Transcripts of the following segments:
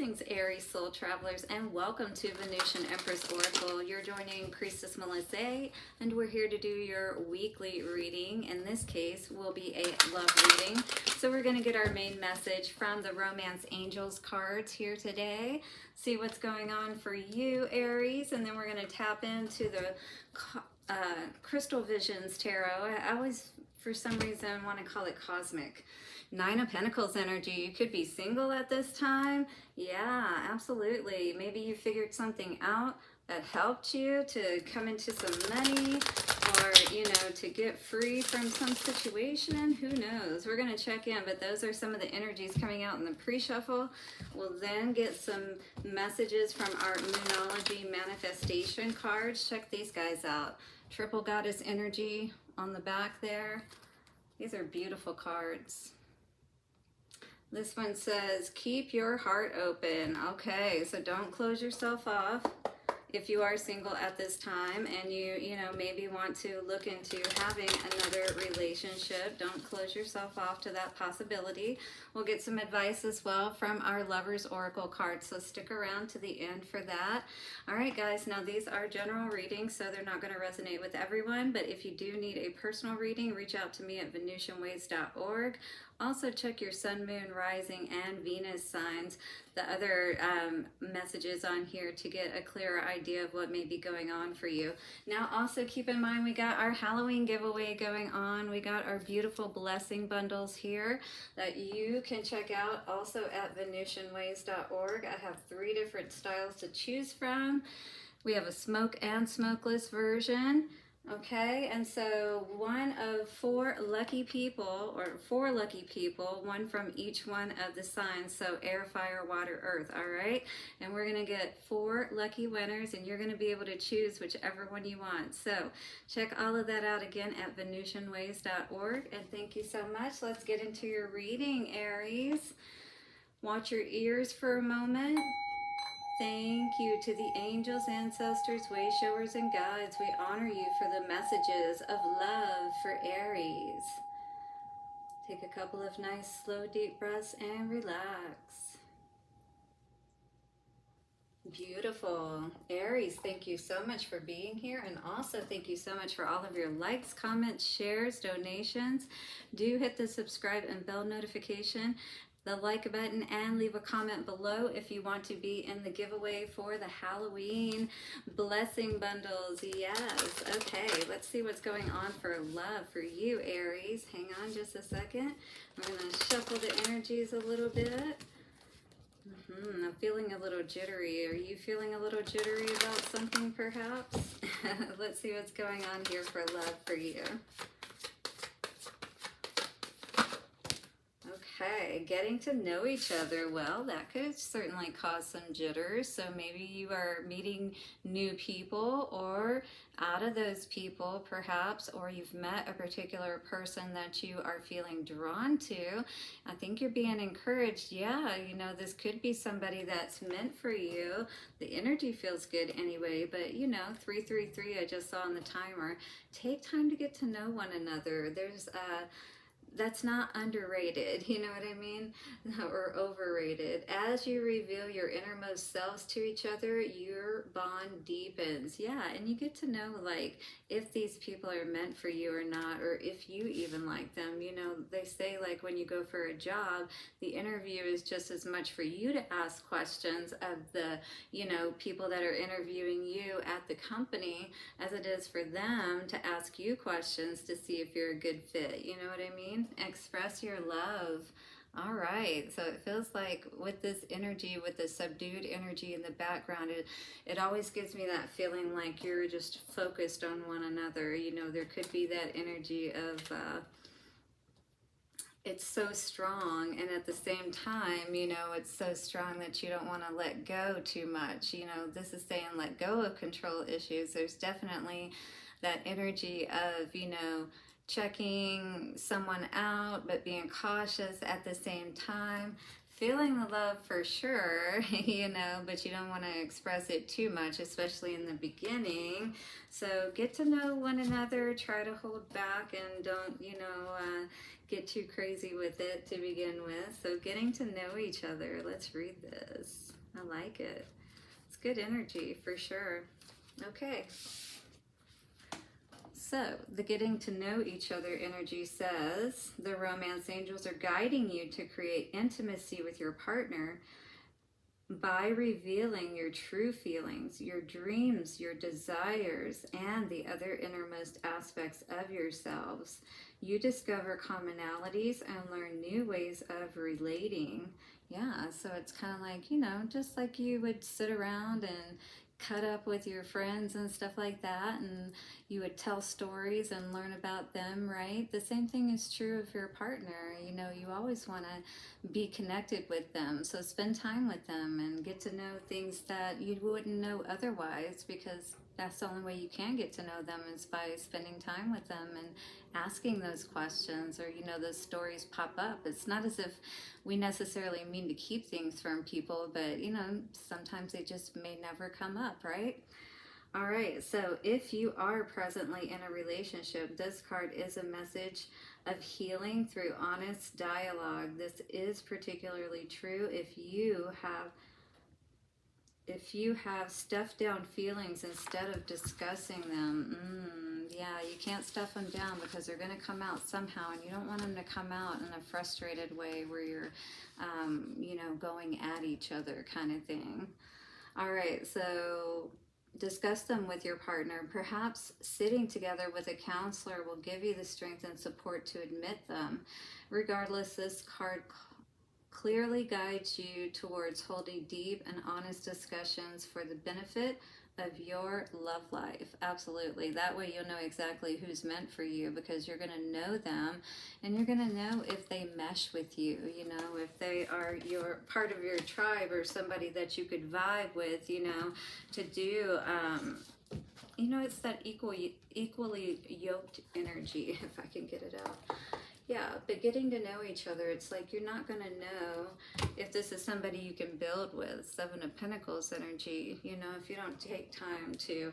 Blessings, Aries soul travelers, and welcome to Venusian Empress Oracle. You're joining Priestess Melissae, and we're here to do your weekly reading. In this case, will be a love reading. So we're going to get our main message from the Romance Angels cards here today. See what's going on for you, Aries, and then we're going to tap into the Crystal Visions Tarot. I always, for some reason, want to call it cosmic. Nine of Pentacles energy. You could be single at this time. Yeah, absolutely. Maybe you figured something out that helped you to come into some money, or, you know, to get free from some situation. Who knows? We're going to check in, but those are some of the energies coming out in the pre-shuffle. We'll then get some messages from our Moonology manifestation cards. Check these guys out. Triple Goddess energy on the back there. These are beautiful cards. This one says, keep your heart open. Okay, so don't close yourself off if you are single at this time and you know, maybe want to look into having another relationship. Don't close yourself off to that possibility. We'll get some advice as well from our Lovers Oracle cards, so stick around to the end for that. All right, guys, now these are general readings, so they're not going to resonate with everyone, but if you do need a personal reading, reach out to me at venusianways.org. Also check your sun, moon, rising, and Venus signs, the other messages on here, to get a clearer idea of what may be going on for you. Now also keep in mind, we got our Halloween giveaway going on. We got our beautiful blessing bundles here that you can check out also at venusianways.org. I have 3 different styles to choose from. We have a smoke and smokeless version. Okay, and so one of 4 lucky people, or 4 lucky people, one from each one of the signs, so air, fire, water, earth, all right? And we're going to get 4 lucky winners, and you're going to be able to choose whichever one you want. So check all of that out again at venusianways.org, and thank you so much. Let's get into your reading, Aries. Watch your ears for a moment. Thank you to the angels, ancestors, way showers, and guides. We honor you for the messages of love for Aries. Take a couple of nice, slow, deep breaths and relax. Beautiful. Aries, thank you so much for being here, and also thank you so much for all of your likes, comments, shares, donations. Do hit the subscribe and bell notification, the like button, and leave a comment below if you want to be in the giveaway for the Halloween blessing bundles. Yes. Okay, let's see what's going on for love for you, Aries. Hang on just a second. We're going to shuffle the energies a little bit. I'm feeling a little jittery. Are you feeling a little jittery about something, perhaps? Let's see what's going on here for love for you. Okay, getting to know each other. Well, that could certainly cause some jitters. So maybe you are meeting new people, or out of those people perhaps, or you've met a particular person that you are feeling drawn to. I think you're being encouraged. Yeah, you know, this could be somebody that's meant for you. The energy feels good anyway, but you know, 333 I just saw on the timer. Take time to get to know one another. There's that's not underrated, you know what I mean, or overrated. As you reveal your innermost selves to each other, your bond deepens. Yeah, and you get to know, like, if these people are meant for you or not, or if you even like them. You know, they say, like, when you go for a job, the interview is just as much for you to ask questions of the, you know, people that are interviewing you at the company, as it is for them to ask you questions to see if you're a good fit. You know what I mean? Express your love. All right, so it feels like with this energy, with the subdued energy in the background, it always gives me that feeling like you're just focused on one another. You know, there could be that energy of it's so strong, and at the same time, you know, it's so strong that you don't want to let go too much. You know, this is saying let go of control issues. There's definitely that energy of, you know, checking someone out, but being cautious at the same time. feeling the love for sure, you know, but you don't want to express it too much, especially in the beginning. So get to know one another, try to hold back and don't, you know, get too crazy with it to begin with. So getting to know each other, let's read this. I like it. It's good energy for sure. Okay. So, the getting to know each other energy says the romance angels are guiding you to create intimacy with your partner by revealing your true feelings, your dreams, your desires, and the other innermost aspects of yourselves. You discover commonalities and learn new ways of relating. Yeah, so it's kind of like, you know, just like you would sit around and cut up with your friends and stuff like that, and you would tell stories and learn about them, right? The same thing is true of your partner. You know, you always want to be connected with them, so spend time with them and get to know things that you wouldn't know otherwise, because that's the only way you can get to know them is by spending time with them and asking those questions, or, you know, those stories pop up. It's not as if we necessarily mean to keep things from people, but, you know, sometimes they just may never come up, right? All right, so if you are presently in a relationship, this card is a message of healing through honest dialogue. This is particularly true if you have stuffed down feelings instead of discussing them. Yeah, you can't stuff them down because they're going to come out somehow, and you don't want them to come out in a frustrated way where you're, you know, going at each other kind of thing. All right, so discuss them with your partner. Perhaps sitting together with a counselor will give you the strength and support to admit them. Regardless, this card clearly guides you towards holding deep and honest discussions for the benefit of your love life. Absolutely. That way you'll know exactly who's meant for you, because you're going to know them and you're going to know if they mesh with you, you know, if they are your part of your tribe or somebody that you could vibe with, you know, to do, you know, it's that equally yoked energy, if I can get it out. Yeah, but getting to know each other, it's like you're not going to know if this is somebody you can build with. Seven of Pentacles energy, you know, if you don't take time to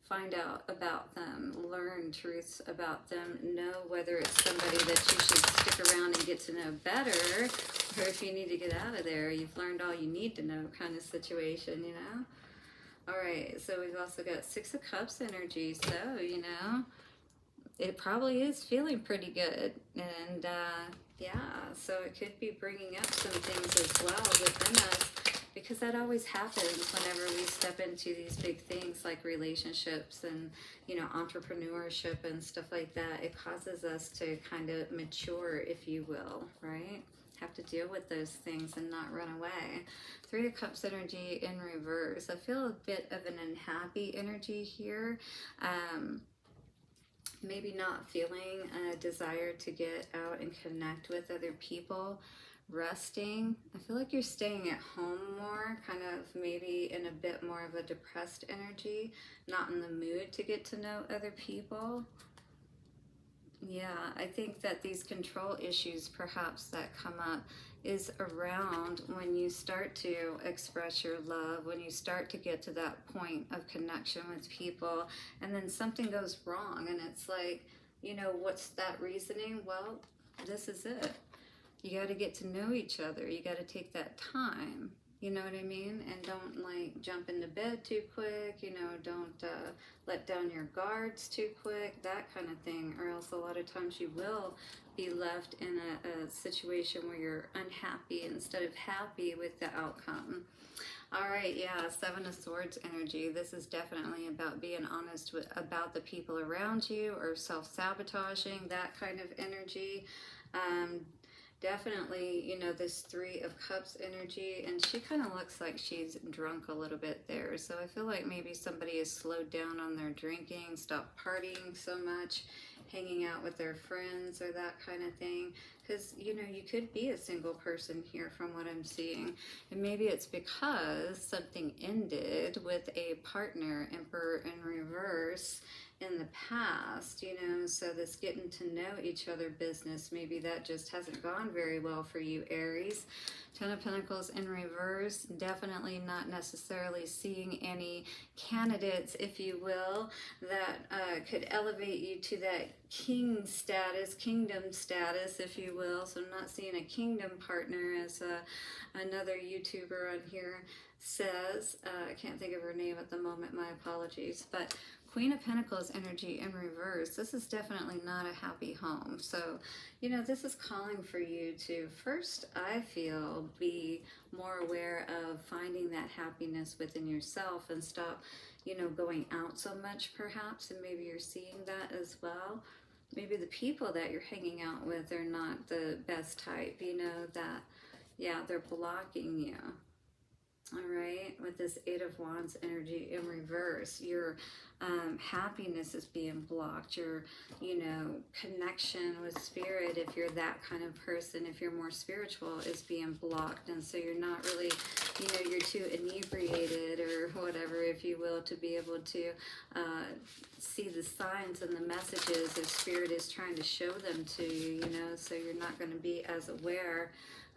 find out about them, learn truths about them, know whether it's somebody that you should stick around and get to know better, or if you need to get out of there, you've learned all you need to know kind of situation, you know? All right, so we've also got Six of Cups energy, so, you know, it probably is feeling pretty good, and yeah, so it could be bringing up some things as well within us, because that always happens whenever we step into these big things like relationships and, you know, entrepreneurship and stuff like that. It causes us to kind of mature, if you will, right? Have to deal with those things and not run away. Three of Cups energy in reverse. I feel a bit of an unhappy energy here. Maybe not feeling a desire to get out and connect with other people, resting. I feel like you're staying at home more, kind of maybe in a bit more of a depressed energy, not in the mood to get to know other people. Yeah, I think that these control issues perhaps that come up is around when you start to express your love, when you start to get to that point of connection with people, and then something goes wrong, and it's like, you know, what's that reasoning? Well, this is it. You got to get to know each other. You got to take that time. You know what I mean? And don't like jump into bed too quick, you know, don't let down your guards too quick, that kind of thing, or else a lot of times you will be left in a situation where you're unhappy instead of happy with the outcome. All right, yeah, Seven of Swords energy. This is definitely about being honest about the people around you, or self-sabotaging, that kind of energy. Definitely, you know, this Three of Cups energy, and she kind of looks like she's drunk a little bit there. So I feel like maybe somebody has slowed down on their drinking, stopped partying so much, hanging out with their friends or that kind of thing. because, you know, you could be a single person here from what I'm seeing. And maybe it's because something ended with a partner, Emperor in reverse, in the past, you know, so this getting to know each other business, maybe that just hasn't gone very well for you, Aries. Ten of Pentacles in reverse, definitely not necessarily seeing any candidates, if you will, that could elevate you to that king status, kingdom status, if you will. So I'm not seeing a kingdom partner, as another YouTuber on here says. I can't think of her name at the moment, my apologies. But Queen of Pentacles energy in reverse, this is definitely not a happy home. So, you know, this is calling for you to first, I feel, be more aware of finding that happiness within yourself and stop, you know, going out so much perhaps. And maybe you're seeing that as well. Maybe the people that you're hanging out with are not the best type, you know, that, yeah, they're blocking you. All right, with this Eight of Wands energy in reverse, your happiness is being blocked. Your, you know, connection with spirit, if you're that kind of person, if you're more spiritual, is being blocked. And so you're not really, you know, you're too inebriated or whatever, if you will, to be able to see the signs and the messages if spirit is trying to show them to you, you know, so you're not going to be as aware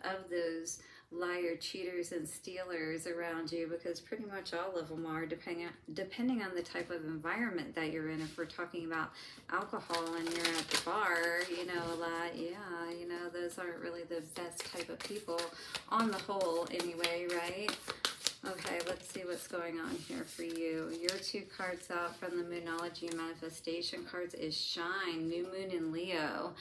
of those liar, cheaters, and stealers around you, because pretty much all of them are, depending on the type of environment that you're in. If we're talking about alcohol and you're at the bar, you know, a lot, yeah, you know, those aren't really the best type of people on the whole anyway, right? Okay, let's see what's going on here for you. Your two cards out from the Moonology Manifestation cards is Shine, New Moon in Leo.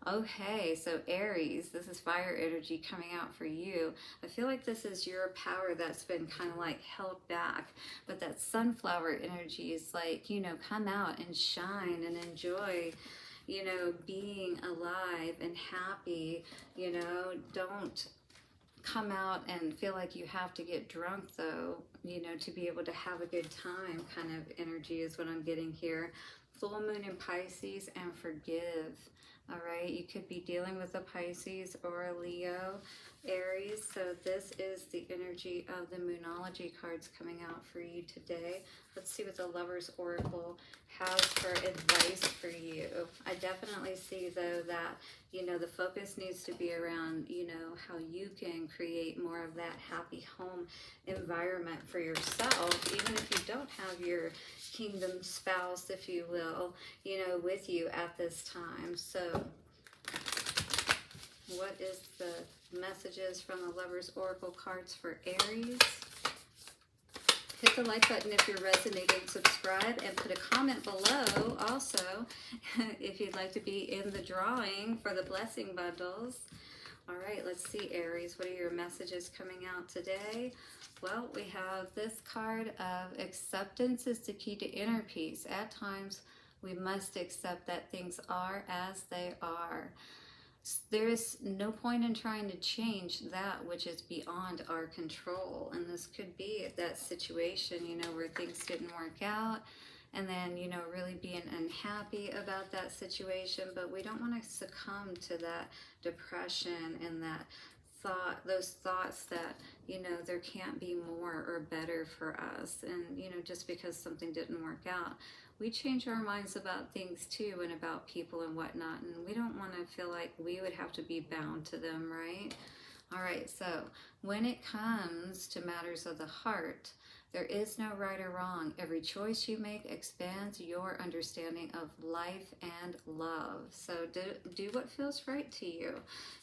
Okay, so Aries, this is fire energy coming out for you. I feel like this is your power that's been kind of like held back, but that sunflower energy is like, you know, come out and shine and enjoy, you know, being alive and happy. You know, don't come out and feel like you have to get drunk, though, you know, to be able to have a good time kind of energy is what I'm getting here. Full moon in Pisces, and forgive. All right, you could be dealing with a Pisces or a Leo, Aries. So this is the energy of the Moonology cards coming out for you today. Let's see what the Lovers Oracle has for advice for you. I definitely see, though, that, you know, the focus needs to be around, you know, how you can create more of that happy home environment for yourself, even if you don't have your kingdom spouse, if you will, you know, with you at this time. So what is the messages from the Lovers Oracle cards for Aries? Hit the like button if you're resonating, subscribe, and put a comment below also if you'd like to be in the drawing for the blessing bundles. All right, let's see, Aries, what are your messages coming out today? Well, we have this card of acceptance is the key to inner peace. At times, we must accept that things are as they are. There is no point in trying to change that which is beyond our control. And this could be that situation, you know, where things didn't work out, and then, you know, really being unhappy about that situation. But we don't want to succumb to that depression and that thought, those thoughts that, you know, there can't be more or better for us. And, you know, just because something didn't work out, we change our minds about things too, and about people and whatnot, and we don't want to feel like we would have to be bound to them, right? All right, so when it comes to matters of the heart, there is no right or wrong. Every choice you make expands your understanding of life and love. So do what feels right to you,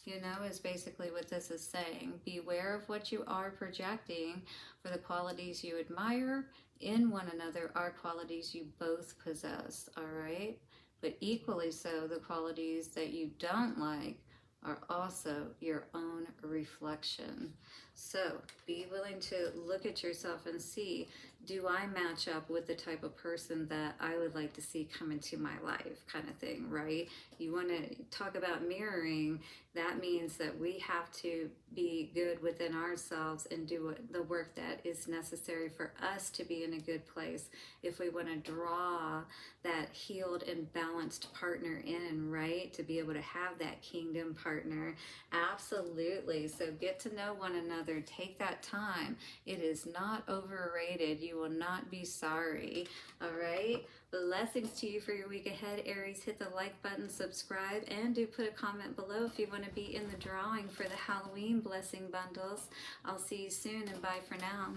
you know, is basically what this is saying. Beware of what you are projecting, for the qualities you admire in one another are qualities you both possess, all right? But equally so, the qualities that you don't like are also your own reflection. So be willing to look at yourself and see, do I match up with the type of person that I would like to see come into my life, kind of thing, right? You want to talk about mirroring. That means that we have to be good within ourselves and do the work that is necessary for us to be in a good place if we want to draw that healed and balanced partner in, right? To be able to have that kingdom partner. Absolutely. So get to know one another. Take that time. It is not overrated. You will not be sorry. All right. Blessings to you for your week ahead, Aries. Hit the like button, subscribe, and do put a comment below if you want to be in the drawing for the Halloween blessing bundles. I'll see you soon, and bye for now.